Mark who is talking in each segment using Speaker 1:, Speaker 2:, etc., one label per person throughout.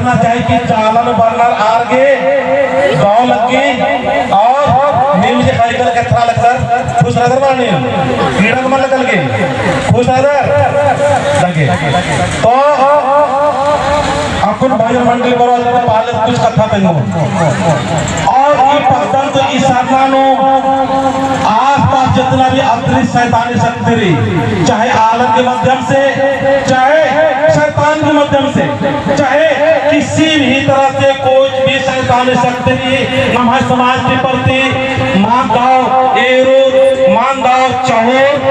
Speaker 1: करना चाहिए कि चालन बर्नर आगे गाँव लगे और नीम से खाई कर कथरा लगकर खुश नजर मारनी कीड़ा को मन लगल के खुश नजर लगे तो अपन भाई मंडली करो पाले कुछ कथा पेंगो और ये पक्तन तो इस साधना आस-पास जितना भी अदृश्य शैतानी शक्ति रही चाहे आलम के माध्यम से चाहे शैतान के माध्यम से चाहे किसी भी तरह से कोई भी शैतानी शक्ति हमारे समाज के प्रति मानदाव एरो मानदाव चहोर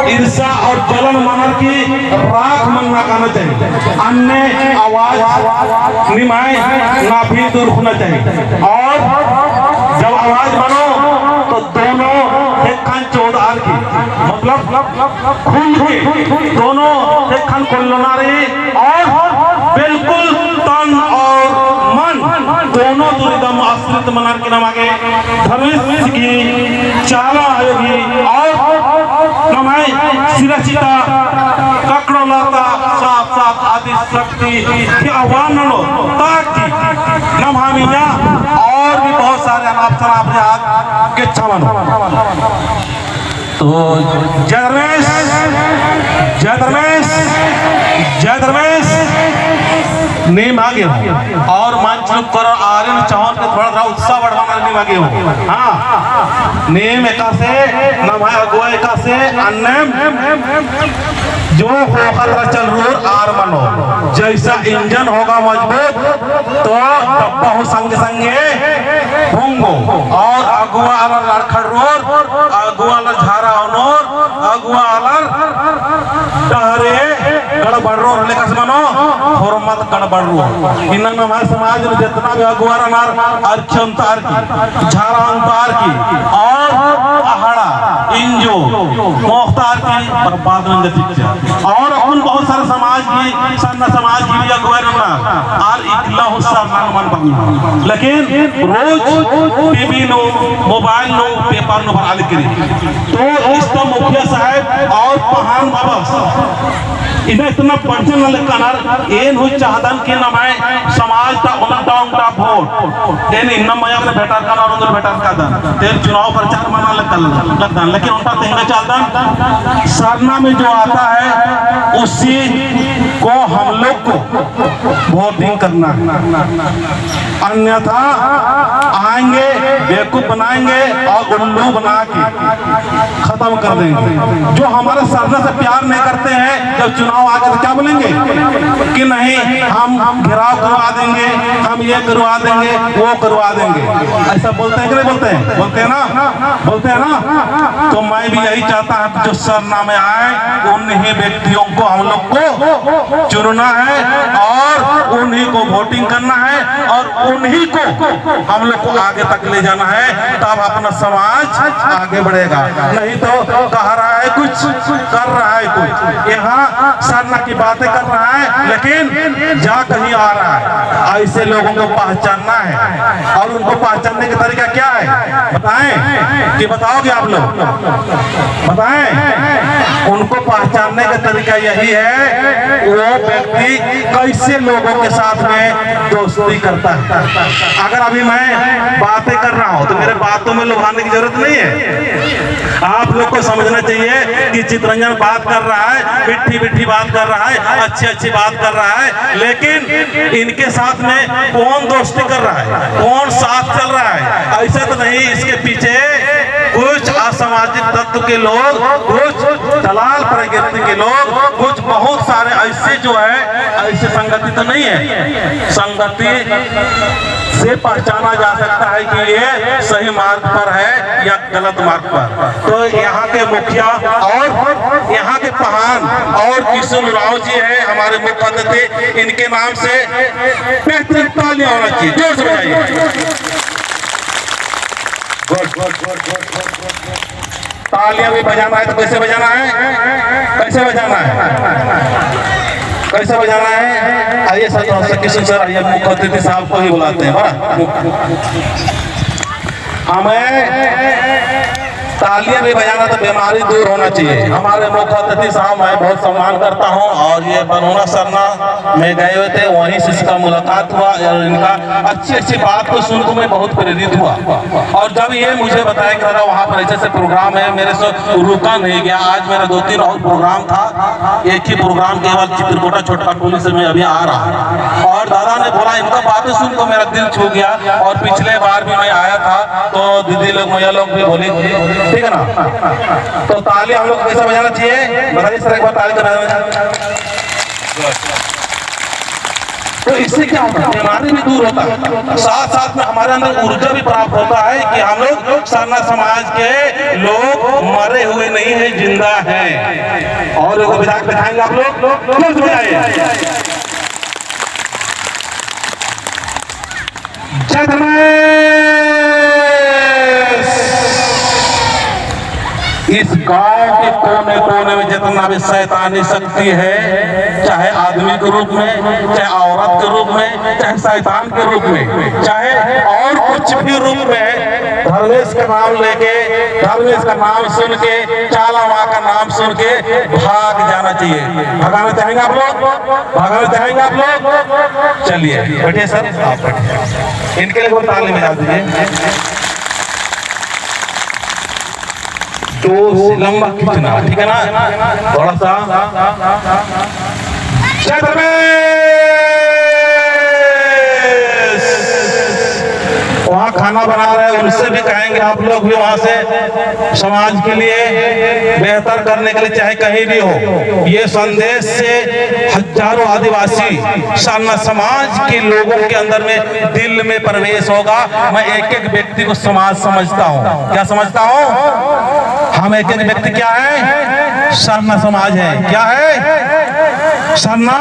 Speaker 1: ईर्षा और जलन मनन की राख मनना करना चाहिए अन्य आवाज निमाए ना भी दूर होना चाहिए और जब आवाज बनो तो दोनों एक खान चौधार की मतलब खुल के दोनों एक खान कोल्लोना रही और बिल्कुल तन और मन दोनों दुर्दम आश्रित मनन के नमागे भविष्य की चाला आयोगी और नमाय सिरचिता ककड़ो लाता साफ साफ आदि शक्ति के आह्वान लो ताकि नमामिया और भी बहुत सारे अनापसर आपने हाथ के चमन तो जय धर्मेश जय धर्मेश जय धर्मेश नेम आगे हो और मंच लोग करो आर्यन चाहन के थोड़ा सा उत्साह बढ़ाना नेम आगे हो हाँ नेम एका से नमाय अगुआ एका से अन्य जो होगा चल रोड आर मनो जैसा इंजन होगा मजबूत तो डब्बा हो संग संगे होंगो और अगुआ अलर लड़खड़ रोड अगुआ अलर झारा होनोर अगुआ अलर डहरे गड़बड़ रोड लेकर मनो होरमत गड़बड़ रोड इन्ना हमारे समाज में जितना भी अगुआ रनार अर्चंतार की झारा अंतार की और अहाड़ा इंजो मोख्तार की बर्बाद में गति और उन बहुत सारे समाज की सन्ना समाज की भी अगुआ रनार और इकला हुस्सा नामन बनी लेकिन रोज TV no mobile no paper no भरा लिखी तो इस तो मुखिया साहब और पहान बाबा इन्हें इतना पंचन लकनर एन हुई चाहदन के नमाय समाज का उनटा उनटा वोट एन इन मया में बेटा का और उधर बेटा का दन तेल चुनाव प्रचार मना लगदन लेकिन उनका तेंगे चलदन सरना में जो आता है उसी को हम लोग को वोटिंग करना अन्यथा आएंगे बेवकूफ बनाएंगे और उल्लू बना के खत्म कर देंगे जो हमारे सरना से प्यार नहीं करते हैं जब चुनाव आगे तो क्या बोलेंगे कि नहीं हम घेराव करवा देंगे हम ये करवा देंगे वो करवा देंगे ऐसा बोलते हैं कि नहीं बोलते हैं ना तो मैं भी यही चाहता हूं जो सरना में आए उन्हीं व्यक्तियों को हम लोग को चुनना है और उन्हीं को वोटिंग करना है और उन्हीं को हम लोग को आगे तक ले जाना है तब अपना समाज आगे बढ़ेगा नहीं तो कह रहा है कुछ कर रहा है कुछ यहाँ सरना की बातें कर रहा है लेकिन जा कहीं आ रहा है ऐसे लोगों को पहचानना है और उनको पहचानने का तरीका क्या है बताएं कि बताओगे आप लोग बताएं उनको पहचानने का तरीका यही है वो व्यक्ति कैसे लोगों के साथ में दोस्ती करता है अगर अभी मैं बातें कर रहा हूं तो मेरे बातों में लुभाने की जरूरत नहीं है आप लोग को समझना चाहिए कि चितरंजन बात कर रहा है मिठी बात कर रहा है अच्छी बात कर रहा है लेकिन इनके साथ में कौन दोस्ती कर रहा है कौन साथ चल रहा है ऐसा तो नहीं इसके पीछे कुछ असामाजिक तत्व के लोग कुछ दलाल प्रकृति के लोग कुछ बहुत सारे ऐसे जो है ऐसे संगति तो नहीं है संगति से पहचाना जा सकता है कि ये सही मार्ग पर है या गलत मार्ग पर तो यहाँ के मुखिया और यहाँ के पहान और किशोर राव जी है हमारे मुख्य अतिथि इनके नाम से बेहतरीन तालियां होना चाहिए जोर से बजाइए तालियां भी बजाना है तो कैसे बजाना है कैसे बजाना है आइए सर किशन सर आइए मुख्य अतिथि साहब को ही बुलाते हैं हमें तालियां भी बजाना तो बीमारी दूर होना चाहिए। हमारे मुख्य अतिथि साहब मैं बहुत सम्मान करता हूं और ये बनोना सरना में गए हुए थे, वहीं से इसका मुलाकात हुआ और इनका अच्छी अच्छी बात को सुनकर मैं बहुत प्रेरित हुआ। और जब ये मुझे बताया कि दादा वहाँ पर ऐसे प्रोग्राम है, मेरे से रुका नहीं गया। आज मेरा 2-3 और प्रोग्राम था, एक ही प्रोग्राम केवल चित्रकूटा छोटा टोली से मैं अभी आ रहा और दादा ने बोला, इनका बातें सुनकर मेरा दिल छू गया। और पिछले बार भी मैं आया था तो दीदी लोग भैया लोग भी बोले, ठीक है ना। तो ताली हम लोग कैसा बजाना चाहिए बताइए सर, एक बार ताली का बजाना। तो इससे क्या होता है, बीमारी भी दूर होता है, साथ साथ में हमारे अंदर ऊर्जा भी प्राप्त होता है कि हम लोग सरना समाज के लोग मरे हुए नहीं है, जिंदा हैं। और बजा के दिखाएंगे आप लोग, बजाइए। जय धर्मेश। इस गांव के कोने कोने में जितना भी शैतानी शक्ति है, चाहे आदमी के रूप में, चाहे औरत के रूप में, चाहे शैतान के रूप में, चाहे और कुछ भी रूप में, धर्मेश का नाम लेके, धर्मेश का नाम सुन के, चाला माँ का नाम सुन के भाग जाना चाहिए। भगाना चाहेंगे आप लोग? भगाना चाहेंगे आप लोग? चलिए बैठिए सर, आप बैठिए, इनके लिए ताली बजा दीजिए। तो लंबा खींचना, ठीक है ना, थोड़ा सा। जय धर्मेश। वहाँ खाना बना रहे हैं, उनसे भी कहेंगे आप लोग भी वहाँ से समाज के लिए बेहतर करने के लिए, चाहे कहीं भी हो, ये संदेश से हजारों आदिवासी सरना समाज के लोगों के अंदर में दिल में प्रवेश होगा। मैं एक एक व्यक्ति को समाज समझता हूँ। क्या समझता हूँ? हम एक एक व्यक्ति क्या है? सरना समाज है। क्या है? सरना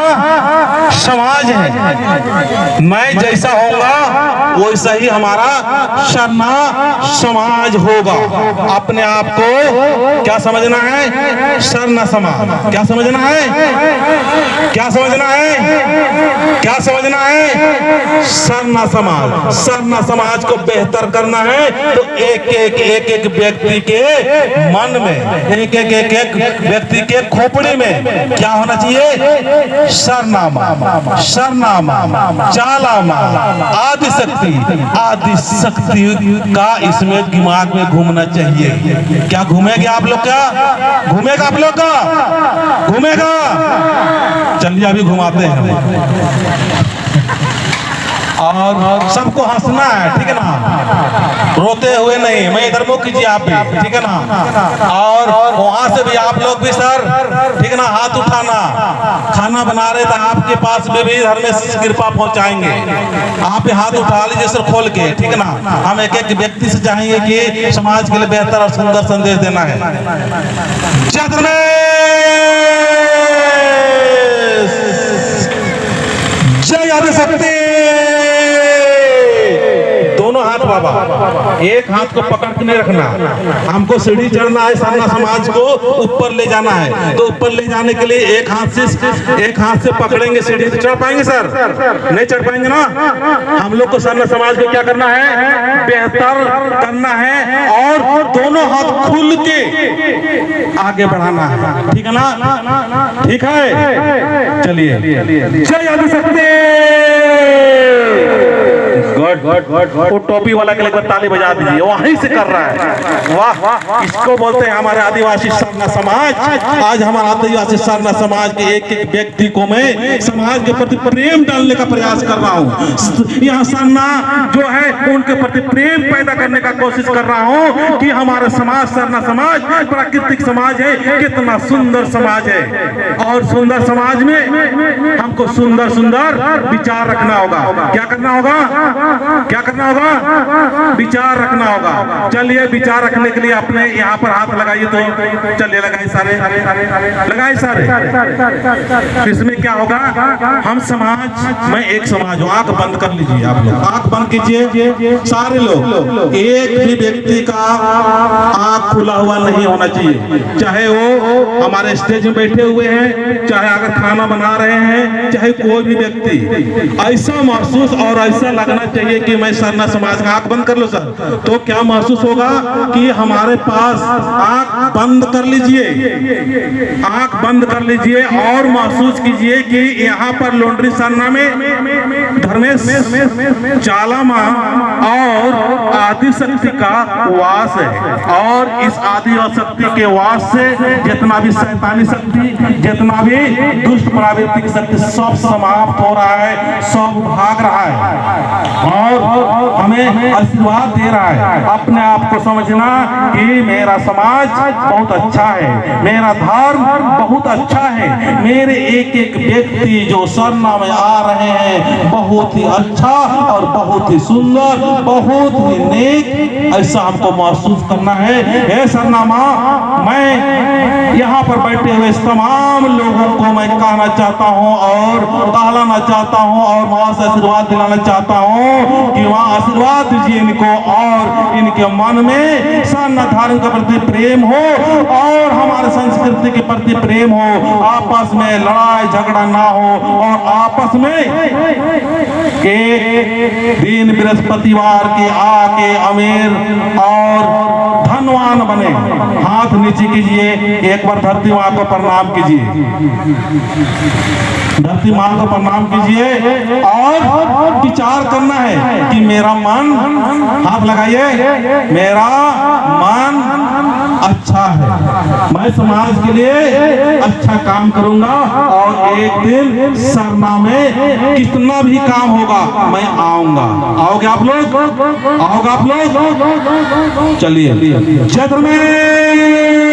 Speaker 1: समाज है। मैं जैसा होगा वैसा ही हमारा सरना समाज होगा। अपने आप को क्या समझना है? सरना समाज। क्या समझना है? क्या समझना है? क्या समझना है? सरना समाज। सरना समाज को बेहतर करना है तो एक व्यक्ति के मन में, एक व्यक्ति के खोपड़ी में क्या होना चाहिए? सरनामा, सरनामा, चालामा, आदि शक्ति का इसमें दिमाग में घूमना चाहिए। क्या घूमेगा आप लोग? क्या घूमेगा आप लोग? का घूमेगा? चलिए अभी घुमाते हैं। और सबको हंसना है, ठीक है ना, रोते हुए नहीं। मैं इधर मुख कीजिए आप भी, ठीक है ना। और वहां से भी आप लोग भी सर, ठीक है ना, हाथ उठाना। खाना बना रहे थे आपके पास में भी धर्मेश कृपा पहुंचाएंगे। आप भी हाथ उठा लीजिए सर खोल के, ठीक है ना। हम एक एक व्यक्ति से चाहेंगे कि समाज के लिए बेहतर और सुंदर संदेश देना है। जय धर्मेश, जय आदिशक्ति। दोनों हाथ बाबा, एक हाथ को पकड़ के नहीं रखना। हमको सीढ़ी चढ़ना है, सरना समाज को ऊपर ले जाना है। तो ऊपर ले जाने के लिए एक हाथ से पकड़ेंगे सीढ़ी। चढ़ पाएंगे सर? नहीं चढ़ पाएंगे ना। हम लोग को सरना समाज को क्या करना है? बेहतर करना है और दोनों हाथ खुल के आगे बढ़ाना है, ठीक है ना? ठीक है, चलिए। जय आदिशक्ति। वो टोपी वाला के लिए ताली बजा दीजिए, वहीं से कर रहा है। वाह, इसको बोलते हैं हमारे आदिवासी सरना समाज। आज हमारा आदिवासी सरना समाज के एक एक व्यक्ति को मैं समाज के प्रति प्रेम डालने का प्रयास कर रहा हूँ। यहाँ सरना जो है उनके प्रति प्रेम पैदा करने का कोशिश कर रहा हूँ कि हमारा समाज सरना समाज प्राकृतिक समाज है, कितना सुंदर समाज है। और सुंदर समाज में हमको सुंदर सुंदर विचार रखना होगा। क्या करना होगा? क्या करना होगा? विचार रखना होगा। चलिए विचार रखने के लिए अपने यहाँ पर हाथ लगाइए। तो चलिए लगाए सारे, लगाए सारे। इसमें क्या होगा? हम समाज, मैं एक समाज हूँ। आंख बंद कर लीजिए आप लोग, आंख बंद कीजिए सारे लोग। एक भी व्यक्ति का आंख खुला हुआ नहीं होना चाहिए, चाहे वो हमारे स्टेज में बैठे हुए हैं, चाहे अगर खाना बना रहे हैं, चाहे कोई भी व्यक्ति। ऐसा महसूस और ऐसा लगना चाहिए करेंगे कि मैं सरना समाज का, आंख बंद कर लो सर, तो क्या महसूस होगा कि हमारे पास, आंख बंद कर लीजिए, आंख बंद कर लीजिए और महसूस कीजिए कि यहाँ पर लॉन्ड्री सरना में धर्मेश चाला माँ और आदि शक्ति का वास है। और इस आदि शक्ति के वास से जितना भी शैतानी शक्ति, जितना भी दुष्ट प्रावृत्ति की शक्ति, सब समाप्त हो रहा है, सब भाग रहा है और हमें आशीर्वाद दे रहा है। अपने आप को समझना कि मेरा समाज बहुत अच्छा है, मेरा धर्म बहुत अच्छा है, मेरे एक एक व्यक्ति जो सरना में आ रहे हैं बहुत ही अच्छा और बहुत ही सुंदर, बहुत ही नेक, ऐसा हमको महसूस करना है। हे सरना माँ, मैं यहाँ पर बैठे हुए तमाम लोगों को मैं कहना चाहता हूँ और कहलाना चाहता हूँ और वहाँ से आशीर्वाद दिलाना चाहता हूँ कि वहाँ आशीर्वाद दीजिए इनको और इनके मन में सरना धर्म के प्रति प्रेम हो और हमारे संस्कृति के प्रति प्रेम हो, आपस में लड़ाई झगड़ा ना हो और आपस में एक दिन बृहस्पतिवार के आके अमीर और धनवान बने। हाथ नीचे कीजिए, एक बार धरती माँ को प्रणाम कीजिए, धरती माँ को प्रणाम कीजिए और विचार करना है कि मेरा मन, हाथ लगाइए, मेरा मन अच्छा है, मैं समाज के लिए अच्छा काम करूंगा और एक दिन सरना में कितना भी काम होगा मैं आऊंगा। आओगे आप लोग? आओगे आप लोग? चलिए, जय धर्मेश।